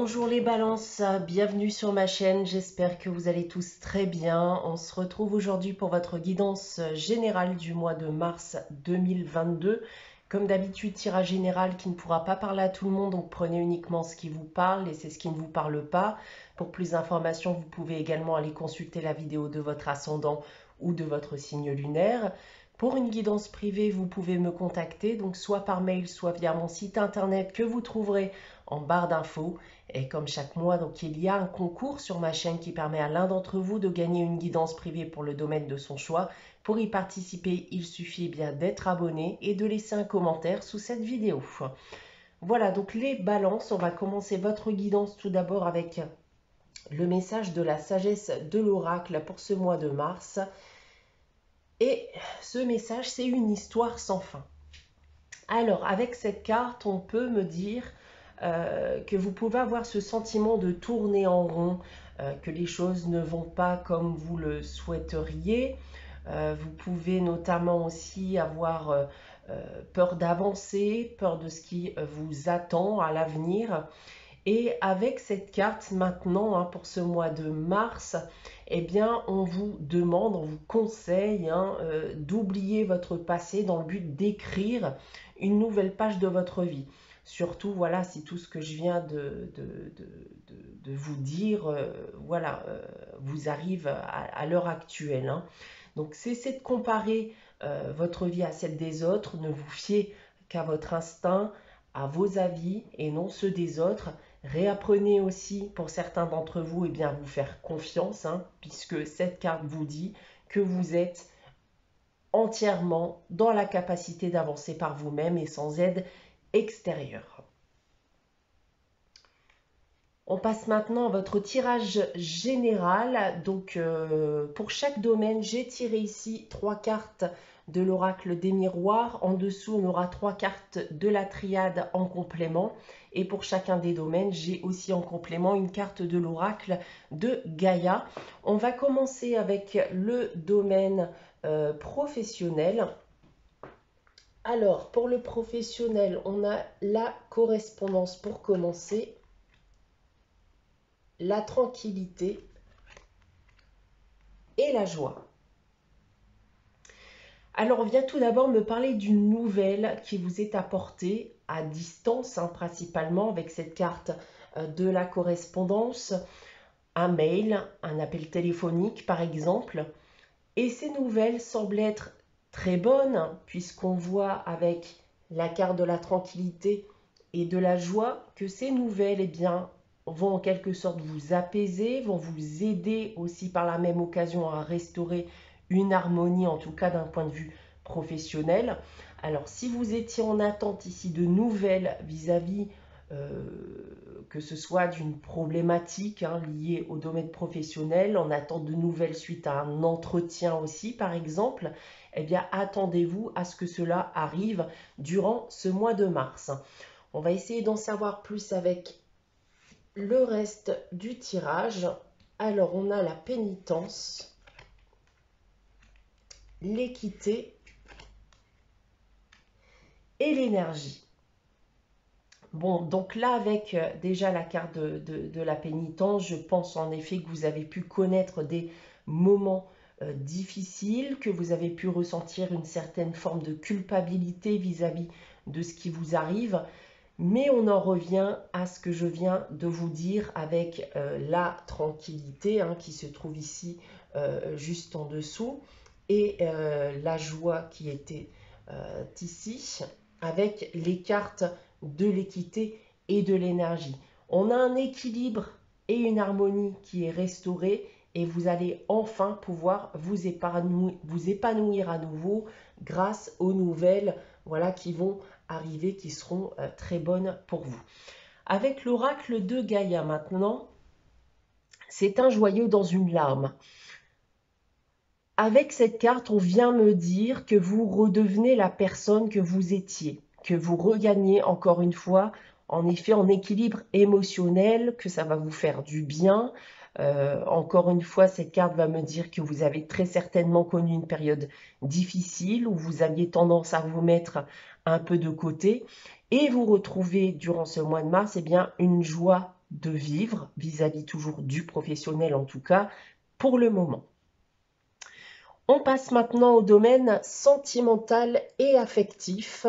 Bonjour les balances, bienvenue sur ma chaîne, j'espère que vous allez tous très bien. On se retrouve aujourd'hui pour votre guidance générale du mois de mars 2022. Comme d'habitude, tirage général qui ne pourra pas parler à tout le monde, donc prenez uniquement ce qui vous parle, laissez ce qui ne vous parle pas. Pour plus d'informations, vous pouvez également aller consulter la vidéo de votre ascendant ou de votre signe lunaire. Pour une guidance privée, vous pouvez me contacter, donc soit par mail, soit via mon site internet que vous trouverez en barre d'infos. Et comme chaque mois, donc il y a un concours sur ma chaîne qui permet à l'un d'entre vous de gagner une guidance privée pour le domaine de son choix. Pour y participer, il suffit bien d'être abonné et de laisser un commentaire sous cette vidéo. Voilà, donc les balances, on va commencer votre guidance tout d'abord avec le message de la sagesse de l'oracle pour ce mois de mars. Et ce message, c'est une histoire sans fin. Alors, avec cette carte, on peut me dire que vous pouvez avoir ce sentiment de tourner en rond, que les choses ne vont pas comme vous le souhaiteriez. Vous pouvez notamment aussi avoir peur d'avancer, peur de ce qui vous attend à l'avenir. Et avec cette carte maintenant, pour ce mois de mars, eh bien, on vous demande, on vous conseille d'oublier votre passé dans le but d'écrire une nouvelle page de votre vie. Surtout, voilà, si tout ce que je viens de vous dire, vous arrive à l'heure actuelle. Donc, cessez de comparer votre vie à celle des autres. Ne vous fiez qu'à votre instinct, à vos avis et non ceux des autres. Réapprenez aussi pour certains d'entre vous à vous faire confiance, puisque cette carte vous dit que vous êtes entièrement dans la capacité d'avancer par vous-même et sans aide extérieure. On passe maintenant à votre tirage général. Donc pour chaque domaine, j'ai tiré ici 3 cartes de l'oracle des miroirs. En dessous, on aura 3 cartes de la triade en complément. Et pour chacun des domaines, j'ai aussi en complément une carte de l'oracle de Gaïa. On va commencer avec le domaine professionnel. Alors, pour le professionnel, on a la correspondance pour commencer, la tranquillité et la joie. Alors, on vient tout d'abord me parler d'une nouvelle qui vous est apportée à distance, principalement avec cette carte de la correspondance, un mail, un appel téléphonique par exemple. Et ces nouvelles semblent être très bonnes puisqu'on voit avec la carte de la tranquillité et de la joie que ces nouvelles vont en quelque sorte vous apaiser, vont vous aider aussi par la même occasion à restaurer une harmonie, en tout cas d'un point de vue professionnel. Alors si vous étiez en attente ici de nouvelles vis-à-vis que ce soit d'une problématique liée au domaine professionnel, en attente de nouvelles suite à un entretien aussi par exemple, eh bien attendez-vous à ce que cela arrive durant ce mois de mars. On va essayer d'en savoir plus avec le reste du tirage. Alors on a la pénitence, l'équité et l'énergie. Bon, donc là, avec déjà la carte de la pénitence, je pense en effet que vous avez pu connaître des moments difficiles, que vous avez pu ressentir une certaine forme de culpabilité vis-à-vis de ce qui vous arrive. Mais on en revient à ce que je viens de vous dire avec la tranquillité qui se trouve ici juste en dessous et la joie qui était ici avec les cartes de l'équité et de l'énergie. On a un équilibre et une harmonie qui est restaurée et vous allez enfin pouvoir vous épanouir à nouveau grâce aux nouvelles qui vont arriver, qui seront très bonnes pour vous. Avec l'oracle de Gaïa maintenant, c'est un joyau dans une larme. Avec cette carte, on vient me dire que vous redevenez la personne que vous étiez, que vous regagnez encore une fois, en effet, en équilibre émotionnel, que ça va vous faire du bien. Encore une fois, cette carte va me dire que vous avez très certainement connu une période difficile où vous aviez tendance à vous mettre un peu de côté et vous retrouvez durant ce mois de mars une joie de vivre, vis-à-vis toujours du professionnel en tout cas, pour le moment. On passe maintenant au domaine sentimental et affectif.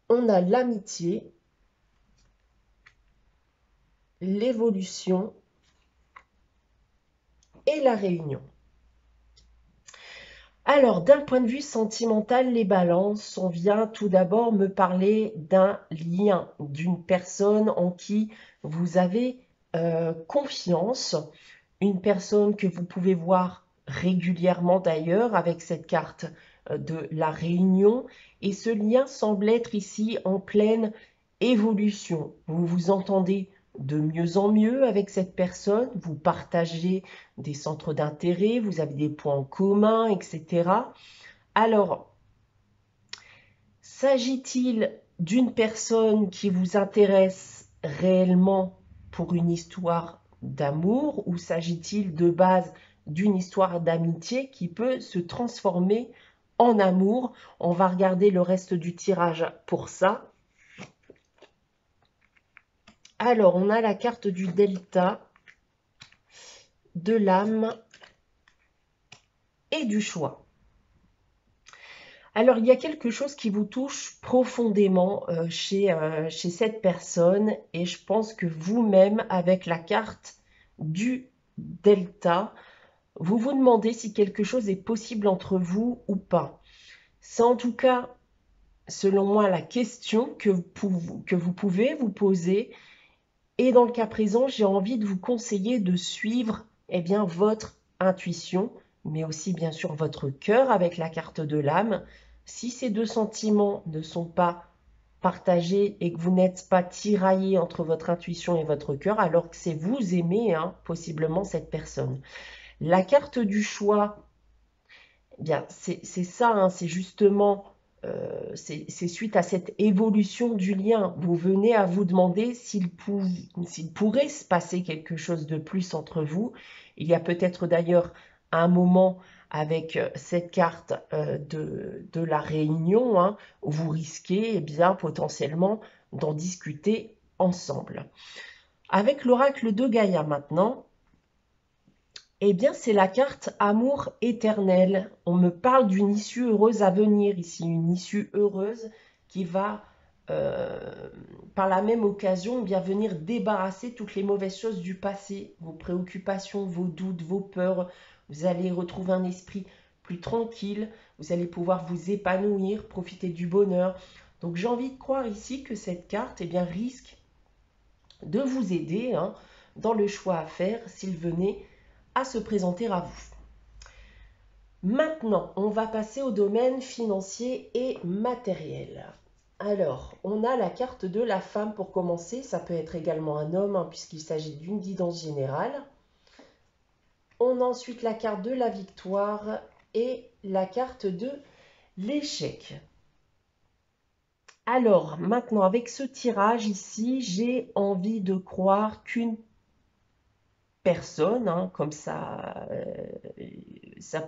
On a l'amitié, l'évolution et la réunion. Alors, d'un point de vue sentimental, les balances, on vient tout d'abord me parler d'un lien, d'une personne en qui vous avez confiance, une personne que vous pouvez voir régulièrement d'ailleurs avec cette carte de la réunion, et ce lien semble être ici en pleine évolution. Vous vous entendez de mieux en mieux avec cette personne, vous partagez des centres d'intérêt, vous avez des points en commun, etc. Alors, s'agit-il d'une personne qui vous intéresse réellement pour une histoire d'amour, ou s'agit-il de base d'une histoire d'amitié qui peut se transformer en amour? On va regarder le reste du tirage pour ça. Alors, on a la carte du delta, de l'âme et du choix. Alors, il y a quelque chose qui vous touche profondément chez cette personne, et je pense que vous-même, avec la carte du delta, vous vous demandez si quelque chose est possible entre vous ou pas. C'est en tout cas, selon moi, la question que vous pouvez vous poser. Et dans le cas présent, j'ai envie de vous conseiller de suivre bien, votre intuition, mais aussi bien sûr votre cœur avec la carte de l'âme. Si ces deux sentiments ne sont pas partagés et que vous n'êtes pas tiraillé entre votre intuition et votre cœur, alors que c'est vous aimez possiblement cette personne. La carte du choix, bien, c'est ça, c'est justement, c'est suite à cette évolution du lien. Vous venez à vous demander s'il pourrait se passer quelque chose de plus entre vous. Il y a peut-être d'ailleurs un moment avec cette carte de la réunion, où vous risquez bien, potentiellement d'en discuter ensemble. Avec l'oracle de Gaïa maintenant, eh bien, c'est la carte amour éternel. On me parle d'une issue heureuse à venir ici, une issue heureuse qui va, par la même occasion, bien venir débarrasser toutes les mauvaises choses du passé, vos préoccupations, vos doutes, vos peurs. Vous allez retrouver un esprit plus tranquille, vous allez pouvoir vous épanouir, profiter du bonheur. Donc, j'ai envie de croire ici que cette carte, bien, risque de vous aider dans le choix à faire s'il venait à se présenter à vous. Maintenant, on va passer au domaine financier et matériel. Alors, on a la carte de la femme pour commencer. Ça peut être également un homme, puisqu'il s'agit d'une guidance générale. On a ensuite la carte de la victoire et la carte de l'échec. Alors, maintenant, avec ce tirage ici, j'ai envie de croire qu'une personne, comme ça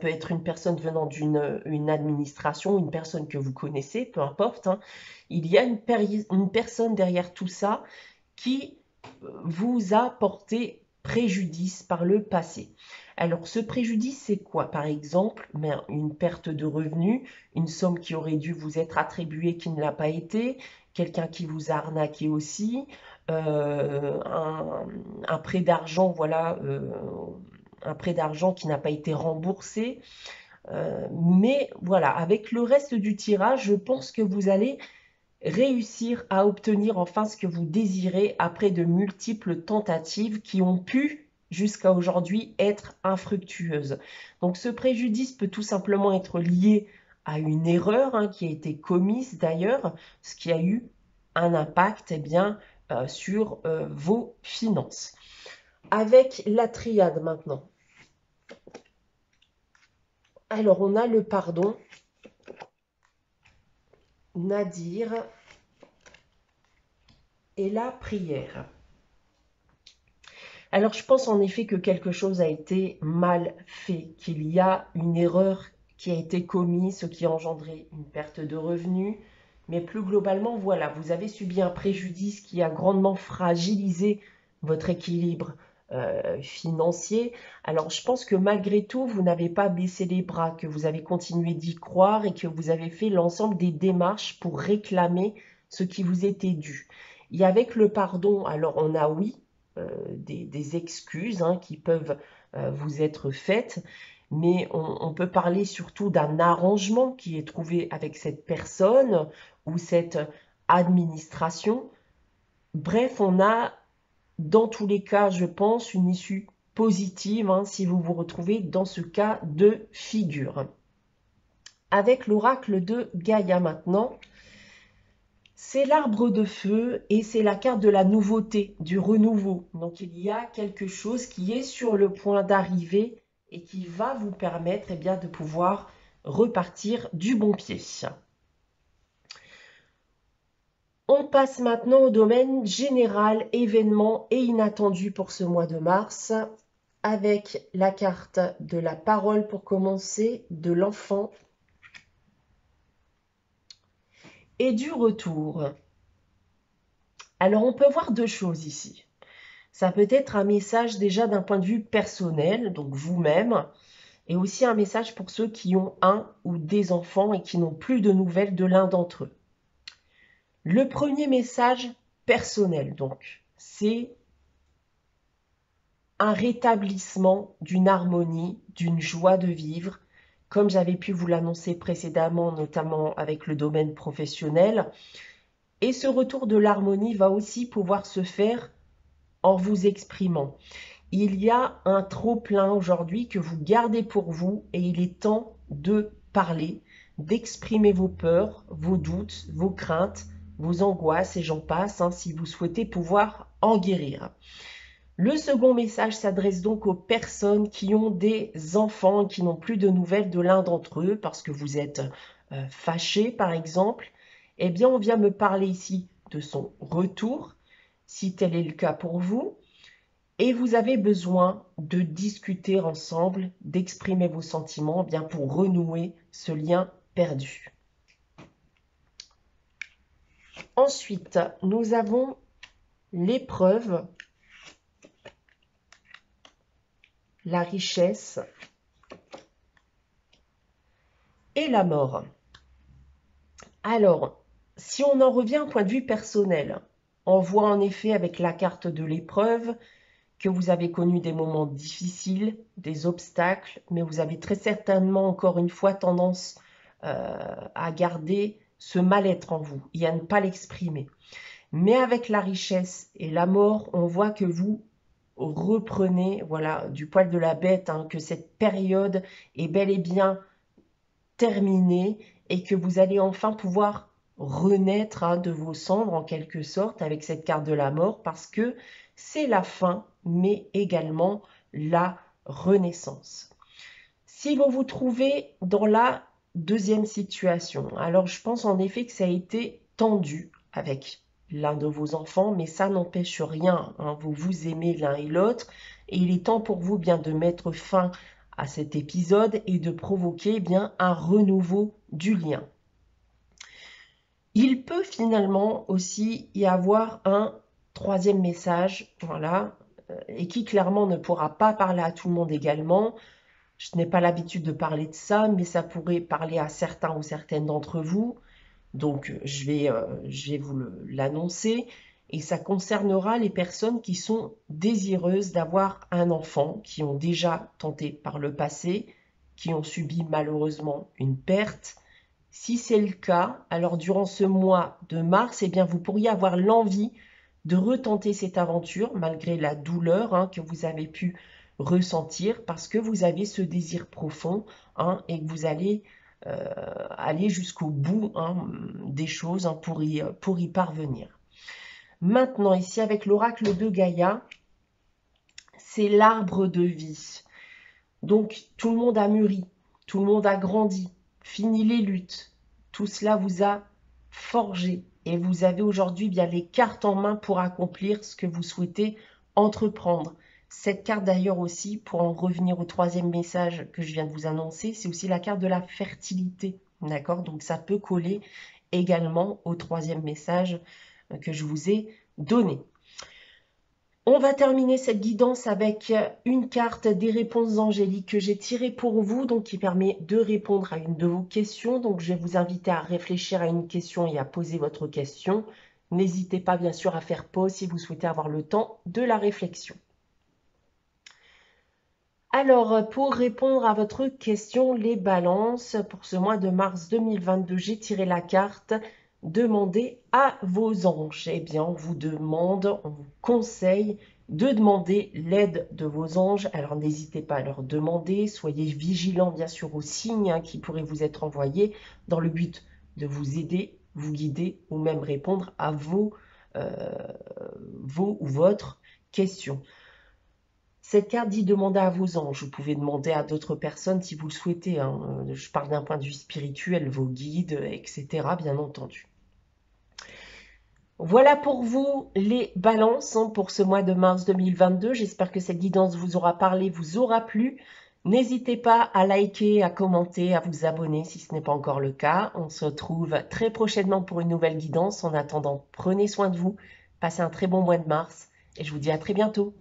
peut être une personne venant d'une administration, une personne que vous connaissez, peu importe. Il y a une personne derrière tout ça qui vous a porté préjudice par le passé. Alors, ce préjudice, c'est quoi? Par exemple, une perte de revenus, une somme qui aurait dû vous être attribuée qui ne l'a pas été, quelqu'un qui vous a arnaqué aussi, un prêt d'argent, voilà, un prêt d'argent qui n'a pas été remboursé. Mais voilà, avec le reste du tirage, je pense que vous allez réussir à obtenir enfin ce que vous désirez après de multiples tentatives qui ont pu jusqu'à aujourd'hui être infructueuses. Donc ce préjudice peut tout simplement être lié à une erreur qui a été commise d'ailleurs, ce qui a eu un impact bien, sur vos finances. Avec la triade maintenant. Alors on a le pardon, Nadir et la prière. Alors je pense en effet que quelque chose a été mal fait, qu'il y a une erreur qui a été commise, ce qui a engendré une perte de revenus, Mais plus globalement, voilà, vous avez subi un préjudice qui a grandement fragilisé votre équilibre financier. Alors, je pense que malgré tout, vous n'avez pas baissé les bras, que vous avez continué d'y croire et que vous avez fait l'ensemble des démarches pour réclamer ce qui vous était dû. Et avec le pardon, alors on a oui, des excuses qui peuvent vous être faites, mais on peut parler surtout d'un arrangement qui est trouvé avec cette personne ou cette administration. Bref, on a dans tous les cas, je pense, une issue positive si vous vous retrouvez dans ce cas de figure. Avec l'oracle de Gaïa maintenant, c'est l'arbre de feu et c'est la carte de la nouveauté, du renouveau. Donc il y a quelque chose qui est sur le point d'arriver et qui va vous permettre bien, de pouvoir repartir du bon pied. On passe maintenant au domaine général, événements et inattendus pour ce mois de mars, avec la carte de la parole pour commencer, de l'enfant et du retour. Alors on peut voir deux choses ici. Ça peut être un message déjà d'un point de vue personnel, donc vous-même, et aussi un message pour ceux qui ont un ou des enfants et qui n'ont plus de nouvelles de l'un d'entre eux. Le premier message personnel, donc, c'est un rétablissement d'une harmonie, d'une joie de vivre, comme j'avais pu vous l'annoncer précédemment, notamment avec le domaine professionnel. Et ce retour de l'harmonie va aussi pouvoir se faire en vous exprimant. Il y a un trop-plein aujourd'hui que vous gardez pour vous et il est temps de parler, d'exprimer vos peurs, vos doutes, vos craintes, vos angoisses et j'en passe, si vous souhaitez pouvoir en guérir. Le second message s'adresse donc aux personnes qui ont des enfants, qui n'ont plus de nouvelles de l'un d'entre eux parce que vous êtes fâché par exemple. Eh bien, on vient me parler ici de son retour, si tel est le cas pour vous. Et vous avez besoin de discuter ensemble, d'exprimer vos sentiments bien pour renouer ce lien perdu. Ensuite, nous avons l'épreuve, la richesse et la mort. Alors, si on en revient au point de vue personnel, on voit en effet avec la carte de l'épreuve que vous avez connu des moments difficiles, des obstacles, mais vous avez très certainement encore une fois tendance à garder ce mal-être en vous et à ne pas l'exprimer. Mais avec la richesse et la mort, on voit que vous reprenez du poil de la bête, que cette période est bel et bien terminée et que vous allez enfin pouvoir renaître de vos cendres en quelque sorte avec cette carte de la mort parce que c'est la fin mais également la renaissance. Si vous vous trouvez dans la deuxième situation, alors je pense en effet que ça a été tendu avec l'un de vos enfants, mais ça n'empêche rien, vous vous aimez l'un et l'autre, et il est temps pour vous bien de mettre fin à cet épisode et de provoquer bien un renouveau du lien. Il peut finalement aussi y avoir un troisième message, et qui clairement ne pourra pas parler à tout le monde également. Je n'ai pas l'habitude de parler de ça, mais ça pourrait parler à certains ou certaines d'entre vous. Donc, je vais vous l'annoncer. Et ça concernera les personnes qui sont désireuses d'avoir un enfant, qui ont déjà tenté par le passé, qui ont subi malheureusement une perte. Si c'est le cas, alors durant ce mois de mars, eh bien, vous pourriez avoir l'envie de retenter cette aventure malgré la douleur que vous avez pu ressentir parce que vous avez ce désir profond et que vous allez aller jusqu'au bout des choses pour y parvenir. Maintenant, ici avec l'oracle de Gaïa, c'est l'arbre de vie. Donc, tout le monde a mûri, tout le monde a grandi, fini les luttes. Tout cela vous a forgé et vous avez aujourd'hui bien les cartes en main pour accomplir ce que vous souhaitez entreprendre. Cette carte d'ailleurs aussi, pour en revenir au troisième message que je viens de vous annoncer, c'est aussi la carte de la fertilité. D'accord? Donc ça peut coller également au troisième message que je vous ai donné. On va terminer cette guidance avec une carte des réponses angéliques que j'ai tirée pour vous, donc qui permet de répondre à une de vos questions. Donc je vais vous inviter à réfléchir à une question et à poser votre question. N'hésitez pas bien sûr à faire pause si vous souhaitez avoir le temps de la réflexion. Alors, pour répondre à votre question, les balances, pour ce mois de mars 2022, j'ai tiré la carte « Demandez à vos anges ». Eh bien, on vous demande, on vous conseille de demander l'aide de vos anges. Alors, n'hésitez pas à leur demander. Soyez vigilants, bien sûr, aux signes qui pourraient vous être envoyés dans le but de vous aider, vous guider ou même répondre à vos ou votre question. Cette carte dit demander à vos anges. Vous pouvez demander à d'autres personnes si vous le souhaitez. Hein. Je parle d'un point de vue spirituel, vos guides, etc. bien entendu. Voilà pour vous les balances pour ce mois de mars 2022. J'espère que cette guidance vous aura parlé, vous aura plu. N'hésitez pas à liker, à commenter, à vous abonner si ce n'est pas encore le cas. On se retrouve très prochainement pour une nouvelle guidance. En attendant, prenez soin de vous. Passez un très bon mois de mars et je vous dis à très bientôt.